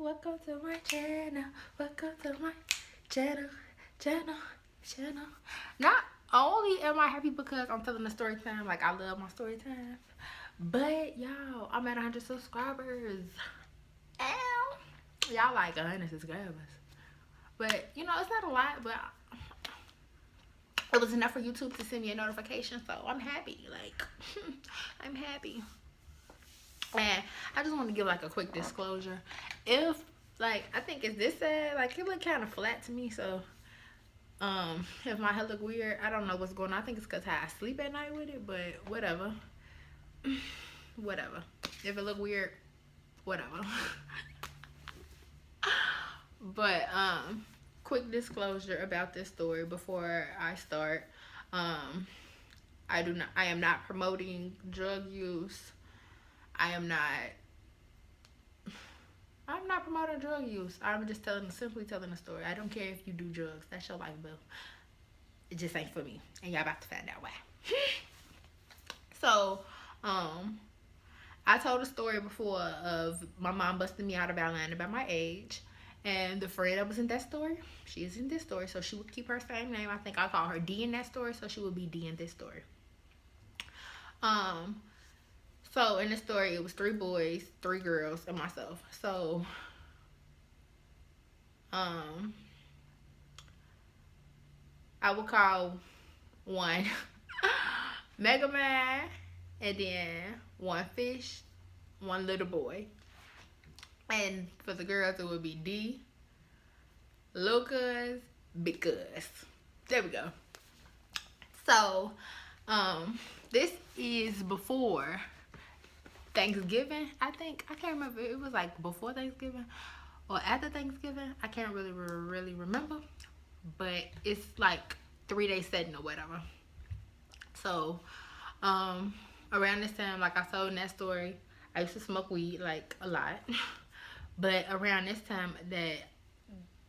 welcome to my channel. Welcome to my channel, channel. Not only am I happy because I'm telling the story time, like I love my story time, but y'all, I'm at 100 subscribers. Ow. Y'all like 100 subscribers. But, you know, it's not a lot, but it was enough for YouTube to send me a notification, so I'm happy. Like, I'm happy. And I just want to give like a quick disclosure. If like I think it's this side, like it look kind of flat to me, so if my head look weird, I don't know what's going on. I think it's because how I sleep at night with it, but whatever. Whatever. If it look weird, whatever. But quick disclosure about this story before I start. I am not promoting drug use. I'm not promoting drug use. I'm just simply telling a story. I don't care if you do drugs. That's your life, boo. It just ain't for me. And y'all about to find out why. So, I told a story before of my mom busting me out of Atlanta by my age. And the friend that was in that story, she is in this story, so she would keep her same name. I think I call her D in that story, so she would be D in this story. So in the story, it was 3 boys, 3 girls, and myself. So, I would call one Mega Man, and then 1 Fish, 1 little boy. And for the girls, it would be D, Lil Cuz, Big Cuz. There we go. So, this is before Thanksgiving, I think. I can't remember. It was like before Thanksgiving or after Thanksgiving. I can't really remember. But it's like 3 days setting or whatever. So, around this time, like I told in that story, I used to smoke weed like a lot. But around this time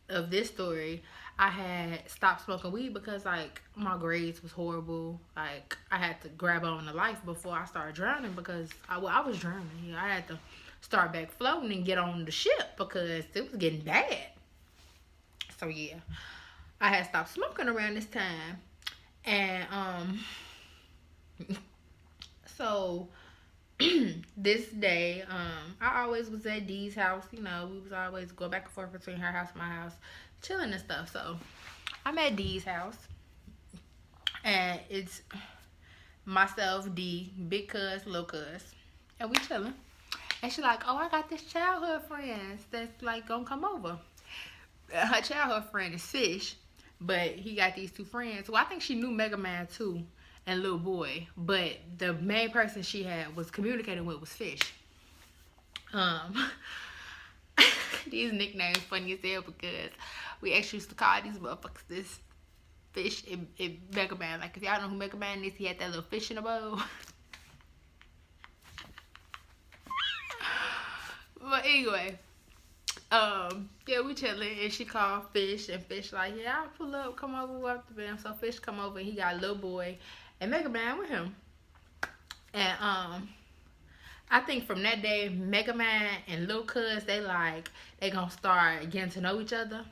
of this story, I had stopped smoking weed because like my grades was horrible. Like I had to grab on to life before I started drowning because I was drowning. You know, I had to start back floating and get on the ship because it was getting bad. So yeah, I had stopped smoking around this time, and so this day, I always was at Dee's house. You know, we was always go back and forth between her house and my house, chilling and stuff. So I'm at Dee's house, and it's myself, D, Big Cuz, Lil Cuz, and we chilling. And she like, oh, I got this childhood friends that's like gonna come over. Her childhood friend is Fish, but he got these 2 friends. Well, I think she knew Mega Man too and Little Boy, but the main person she had was communicating with was Fish. These nicknames funny as hell because we actually used to call these motherfuckers this Fish and Mega Man. Like if y'all know who Mega Man is, he had that little fish in a bowl. But anyway, yeah, we chilling and she called Fish and Fish like, yeah, I'll pull up, come over up the bam. So Fish come over and he got a Little Boy and Mega Man with him. And I think from that day, Mega Man and Lil Cuz, they gonna start getting to know each other.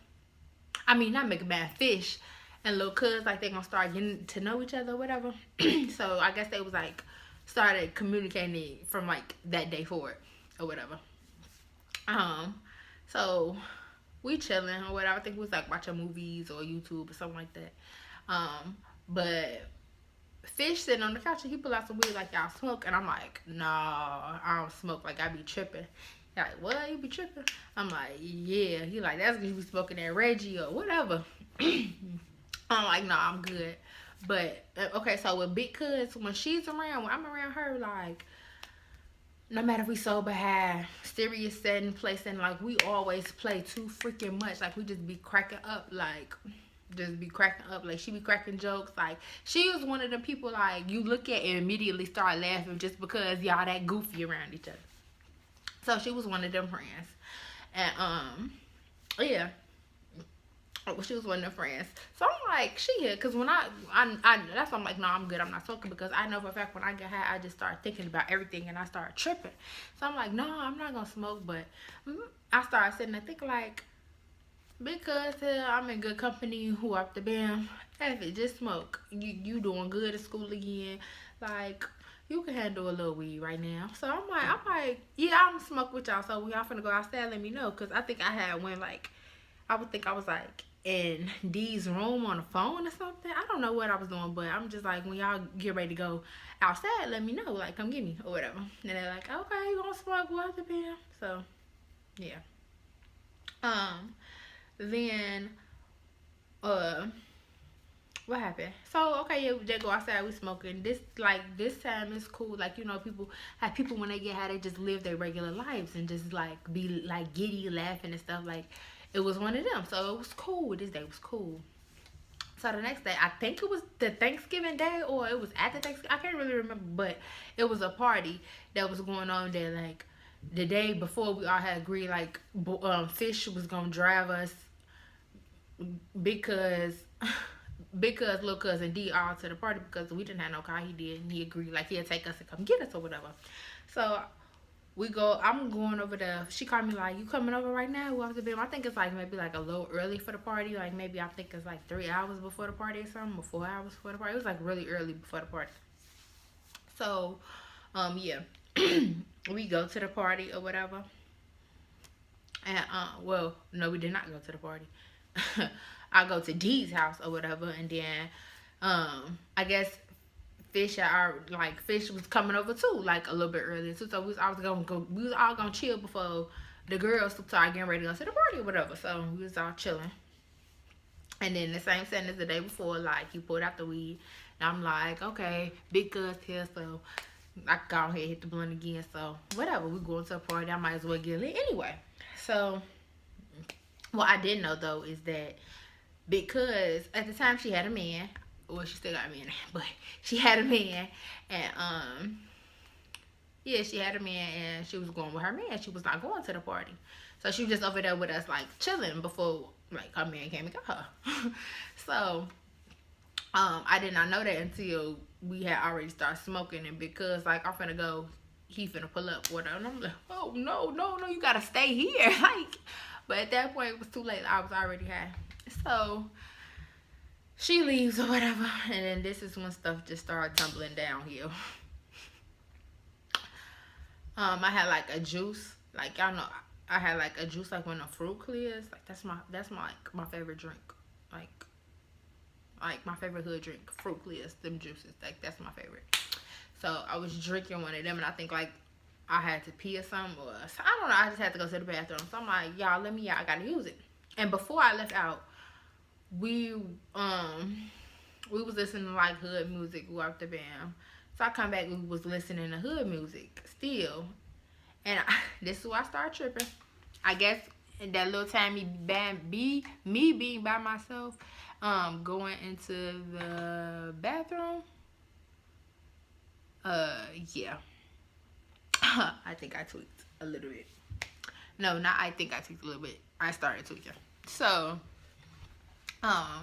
I mean, not Mega Man, Fish and Lil Cuz, like they gonna start getting to know each other or whatever. So I guess they was like started communicating from like that day forward or whatever. So we chilling or whatever. I think we was like watching movies or YouTube or something like that. But Fish sitting on the couch and he pull out some weed like, y'all smoke? And I'm like, nah, I don't smoke. Like, I be tripping. He like, what? You be tripping? I'm like, yeah. He like, that's because you be smoking that Reggie or whatever. I'm like, nah, I'm good. But, okay, so with Big Cuz, when she's around, when I'm around her, like, no matter if we sober, have serious setting, placing, like, we always play too freaking much. Like, we just be cracking up, like, just be cracking up. Like, she be cracking jokes. Like, she was one of the people, like, you look at and immediately start laughing just because y'all that goofy around each other. So, she was one of them friends. And, yeah. She was one of them friends. So, I'm like, she here. Because when that's why I'm like, no, I'm good. I'm not smoking. Because I know for a fact when I get high, I just start thinking about everything and I start tripping. So I'm like, no, I'm not going to smoke. But I started sitting there thinking like, because I'm in good company, who up the bam, if it just smoke, you doing good at school again, like you can handle a little weed right now. So I'm like, yeah, I'm gonna smoke with y'all. So when y'all finna go outside, let me know, cause I think I had when like I would think I was like in D's room on the phone or something. I don't know what I was doing, but I'm just like, when y'all get ready to go outside, let me know, like come get me or whatever. And they're like, okay, you gonna smoke with the bam? So yeah. Then uh what happened? So okay, yeah, they go outside, we smoking. This time is cool. Like, people have people when they get high, they just live their regular lives and just like be like giddy, laughing and stuff. Like it was one of them. So it was cool. This day was cool. So the next day, I think it was the Thanksgiving day or it was after Thanksgiving. I can't really remember, but it was a party that was going on there. Like the day before, we all had agreed like Fish was gonna drive us because because little cousin D all to the party because we didn't have no car. He did, and he agreed like he'd take us to come get us or whatever. So we go. I'm going over there. She called me like, "You coming over right now?" We have to be. I think it's like maybe like a little early for the party. Like maybe I think it's like 3 hours before the party or something, or 4 hours before the party. It was like really early before the party. So, yeah, we go to the party or whatever. And well, no, we did not go to the party. I go to D's house or whatever, and then I guess Fish was coming over too, like a little bit earlier too. So we was all gonna chill before the girls started getting ready to go to the party or whatever. So we was all chilling. And then the same sentence the day before, like he pulled out the weed, and I'm like, okay, big cuz here, so I can go ahead and hit the blunt again. So whatever, we going to a party, I might as well get lit anyway. So what I didn't know though is that because at the time she had a man, well she still got a man, but she had a man, and yeah, she had a man and she was going with her man. She was not going to the party, so she was just over there with us like chilling before like her man came and got her. So I did not know that until we had already started smoking, and because like I'm finna go, he finna pull up whatever, and I'm like, oh no, you gotta stay here. Like, but at that point it was too late. I was already high. So she leaves or whatever, and then this is when stuff just started tumbling downhill. I had like a juice, like y'all know, I had like a juice like when the fruit clears. Like that's my like my favorite drink, like my favorite hood drink, fruit clears, them juices. Like that's my favorite. So I was drinking one of them, and I think like I had to pee or something, or I don't know. I just had to go to the bathroom. So I'm like, y'all, let me out. I gotta use it. And before I left out, we was listening to like hood music, walked the bam. So I come back, we was listening to hood music still, and this is where I started tripping. I guess in that little time me being by myself, going into the bathroom. Yeah, I think I tweaked a little bit. No, not I think I tweaked a little bit. I started tweaking. So, I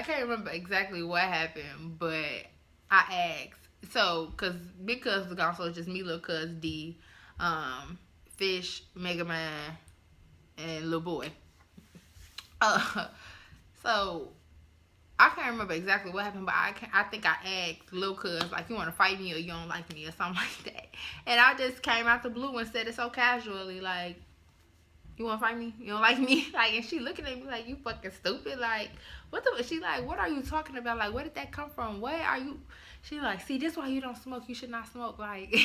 can't remember exactly what happened, but I asked. So, because the console is just me, Lil Cuz, D, Fish, Mega Man, and Lil Boy. So I can't remember exactly what happened, but I think I asked Lil Cuz, like, you want to fight me or you don't like me or something like that. And I just came out the blue and said it so casually, like, you want to fight me? You don't like me? Like, and she looking at me like, you fucking stupid. Like, she like, what are you talking about? Like, where did that come from? What are you? She like, see, this is why you don't smoke. You should not smoke. Like,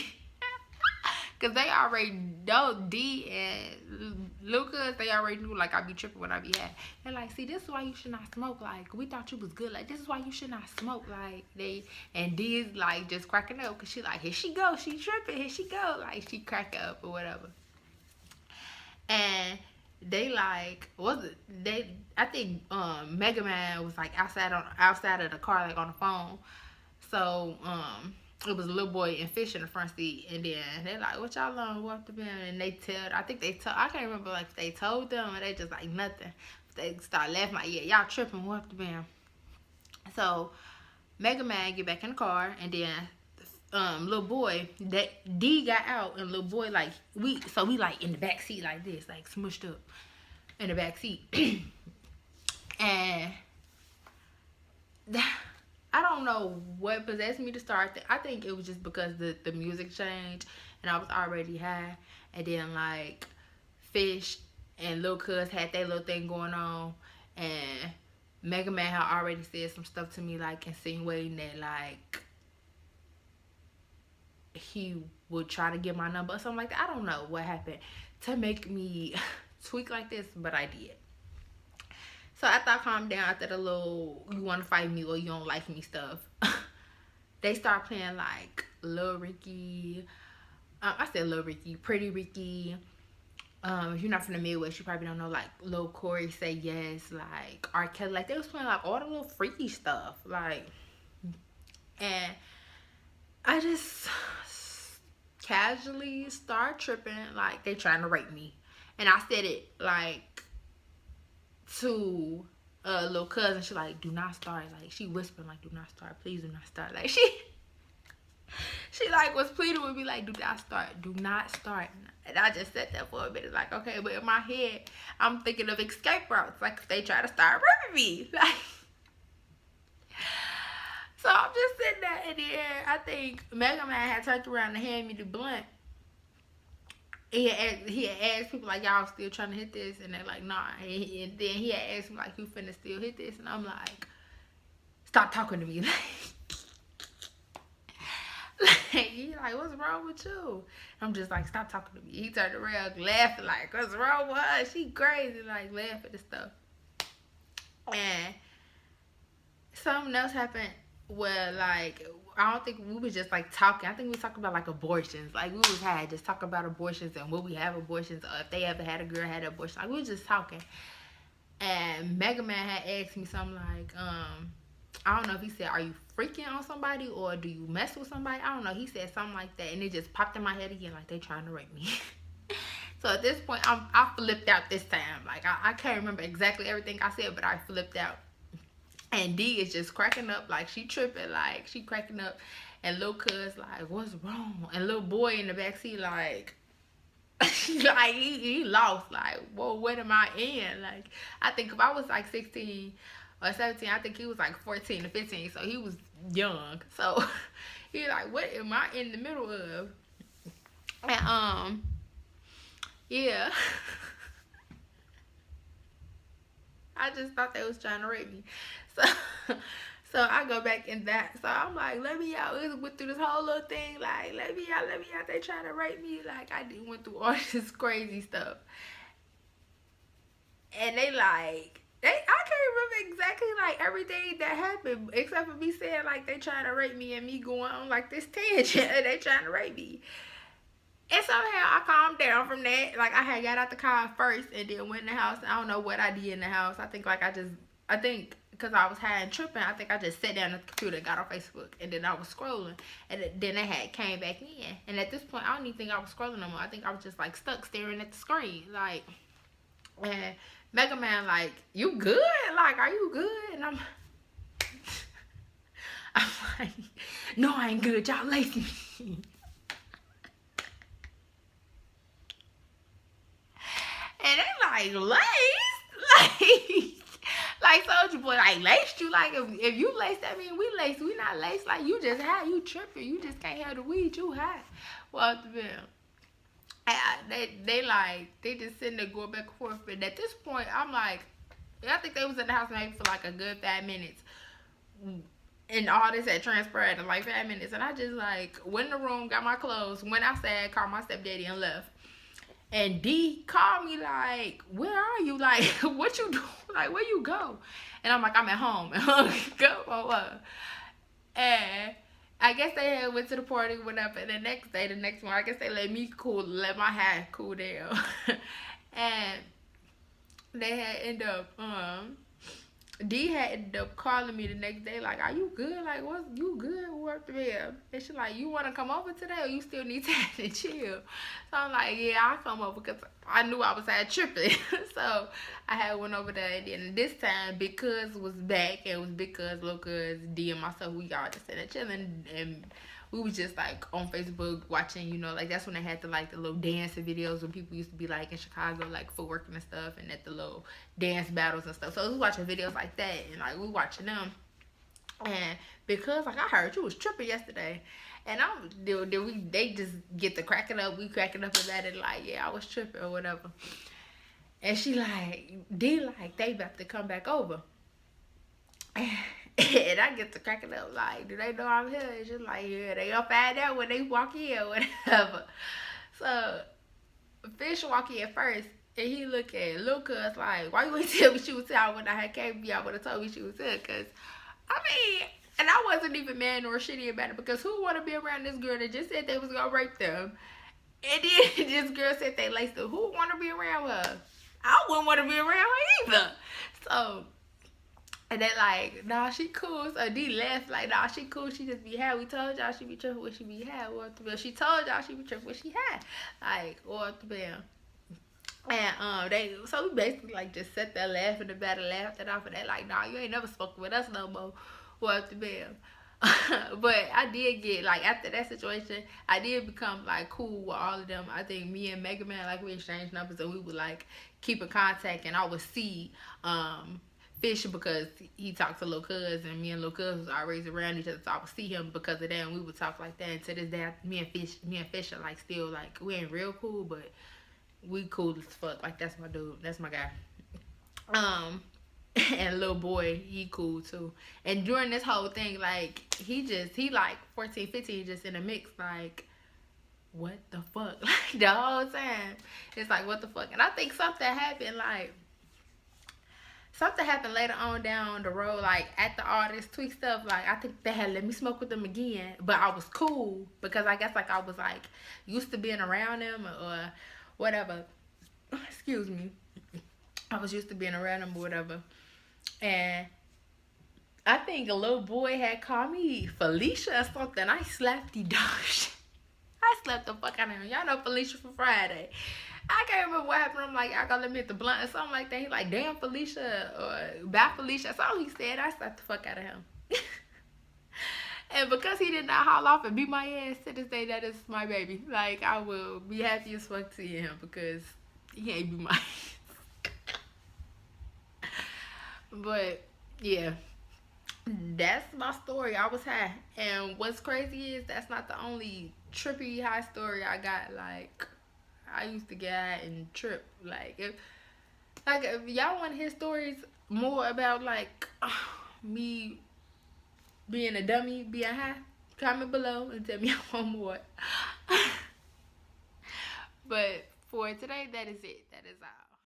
because they already know, D and Lucas, they already knew, like, I be tripping when I be high. They're like, see, this is why you should not smoke. Like, we thought you was good. Like, this is why you should not smoke. Like, and D is, like, just cracking up. Because she like, here she go. She tripping. Here she go. Like, she crack up or whatever. And they like, I think Mega Man was like outside of the car, like on the phone. So it was a Little Boy and Fish in the front seat, and then they like, what y'all on? What the band? And they I can't remember like if they told them or they just like nothing. They start laughing like, yeah, y'all tripping, what the bam. So Mega Man get back in the car, and then little boy, that D got out, and little boy like we like in the back seat like this, like smushed up in the back seat. And I don't know what possessed me to start. I think it was just because the music changed, and I was already high, and then like Fish and Lil Cuz had their little thing going on, and Mega Man had already said some stuff to me, like insinuating that like he would try to get my number or something like that. I don't know what happened to make me tweak like this, but I did. So after I calmed down, after the little you want to fight me or you don't like me stuff, they start playing like Lil Ricky. I said Lil Ricky, Pretty Ricky. If you're not from the Midwest, you probably don't know like Lil Corey Say Yes, like R. Kelly. Like they was playing like all the little freaky stuff, like, and I just casually start tripping like they trying to rape me, and I said it like to a little cousin. She like, do not start. Like she whispering like, do not start, please do not start. Like she like was pleading with me like, do not start, do not start. And I just sat there for a minute like, okay, but in my head I'm thinking of escape routes, like if they try to start raping me, like. So I'm just sitting there, and then I think Mega Man had turned around and handed me the blunt. He had asked people like, y'all still trying to hit this? And they're like, nah. And then he had asked me like, you finna still hit this? And I'm like, stop talking to me. Like, he like, what's wrong with you? I'm just like, stop talking to me. He turned around laughing like, what's wrong with her? She crazy, like laughing and stuff. And something else happened where like I don't think we was just like talking. I think we was talking about like abortions. Like we was just talking about abortions and will we have abortions, or if they ever had a girl had an abortion. Like we was just talking. And Mega Man had asked me something like, I don't know if he said, are you freaking on somebody or do you mess with somebody? I don't know. He said something like that, and it just popped in my head again like they trying to rape me. So at this point I flipped out this time. Like I can't remember exactly everything I said, but I flipped out. And D is just cracking up, like she tripping, like she cracking up. And Lil Cuz like, what's wrong? And little boy in the backseat like, like he lost, like, whoa, what am I in? Like, I think if I was like 16 or 17, I think he was like 14 or 15, so he was young. So he like, what am I in the middle of? And yeah. I just thought they was trying to rape me. So I go back in that. So I'm like, let me out. We went through this whole little thing. Like, let me out. They trying to rape me. Like, I went through all this crazy stuff. And they like, I can't remember exactly like everything that happened, except for me saying like they trying to rape me and me going on like this tangent and they trying to rape me. And somehow I calmed down from that. Like I had got out the car first and then went in the house. I don't know what I did in the house. I think because I was high and tripping, I think I just sat down at the computer and got on Facebook, and then I was scrolling, and then they had came back in. And at this point, I don't even think I was scrolling no more. I think I was just like stuck staring at the screen, like. And Mega Man like, you good? Like, are you good? And I'm like, no, I ain't good. Y'all lace me. And they like, lace? Like Soulja Boy, like laced you. Like if you laced, that mean we laced. We not laced. Like you just high, you tripping. You just can't have the weed. You high. Well, they just sitting there going back and forth. And at this point, I'm like, I think they was in the house maybe for like a good 5 minutes. And all this had transpired in like 5 minutes. And I just like went in the room, got my clothes, went outside, called my stepdaddy and left. And D called me like, where are you? Like, what you doing? Like, where you go? And I'm like, I'm at home. And I guess they had went to the party or whatever. And the next one, I guess they let my high cool down. And they had end up D had ended up calling me the next day, like, "Are you good? Like, what? You good? What the hell?" And she like, "You want to come over today, or you still need time to chill?" So I'm like, "Yeah, I'll come over," because I knew I was had tripping. So I had went over there, and then this time, Big Cuz was back, and it was Big Cuz, Lil Cuz, D, and myself. We all just sitting there chilling, and we was just like on Facebook watching, like that's when they had the little dancing videos when people used to be like in Chicago, like for working and stuff, and at the little dance battles and stuff. So we was watching videos like that, and like we watching them. And because like I heard you was tripping yesterday, and they just get to cracking up, we cracking up about it, like, yeah, I was tripping or whatever. And she like, D like, they about to come back over. And I get to cracking up like, do they know I'm here? And she's like, yeah, they gonna find out when they walk in or whatever. So Fish walk in first, and he look at Lil Cuz like, why you ain't tell me she was here when I had came? I would have told me she was here, cause I mean, and I wasn't even mad nor shitty about it, because who want to be around this girl that just said they was gonna rape them, and then this girl said they laced them? Who want to be around her? I wouldn't want to be around her either. So. And they like, nah, she cool. So D left like, nah, she cool. She just be high. We told y'all she be tripping when she be high. What the bell? She told y'all she be tripping when she high. Like, what the bell? And so we basically like just sat there laughing about it, laughed it off, and they like, nah, you ain't never spoken with us no more. What the bell? But I did get like, after that situation, I did become like cool with all of them. I think me and Mega Man, like, we exchanged numbers, and we would like keep in contact, and I would see Fish, because he talked to Lil Cuz, and me and Lil Cuz was always around each other, so I would see him because of that, and we would talk like that. And to this day, me and Fish are like still like, we ain't real cool, but we cool as fuck. Like, that's my dude, that's my guy. And little boy, he cool too. And during this whole thing, like, he like 14, 15, just in the mix, like, what the fuck? Like, the whole time, it's like, what the fuck? And I think something happened later on down the road, like after all this tweak stuff. Like, I think they had let me smoke with them again, but I was cool because I guess like I was like used to being around them or whatever. Excuse me. I was used to being around them or whatever. And I think a little boy had called me Felicia or something. I slapped the dog. I slapped the fuck out of him. Y'all know Felicia from Friday. I can't remember what happened. I'm like, I gotta let me hit the blunt or something like that. He like, damn, Felicia, or bye, Felicia. That's all he said. I slapped the fuck out of him. And because he did not haul off and beat my ass, to this day, that is my baby. Like, I will be happy as fuck to him because he ain't beat my ass. But, yeah. That's my story. I was high. And what's crazy is that's not the only trippy high story I got. Like, I used to get high and trip. Like if y'all want to hear stories more about like me being a dummy, being high, comment below and tell me I want more. But for today, that is it. That is all.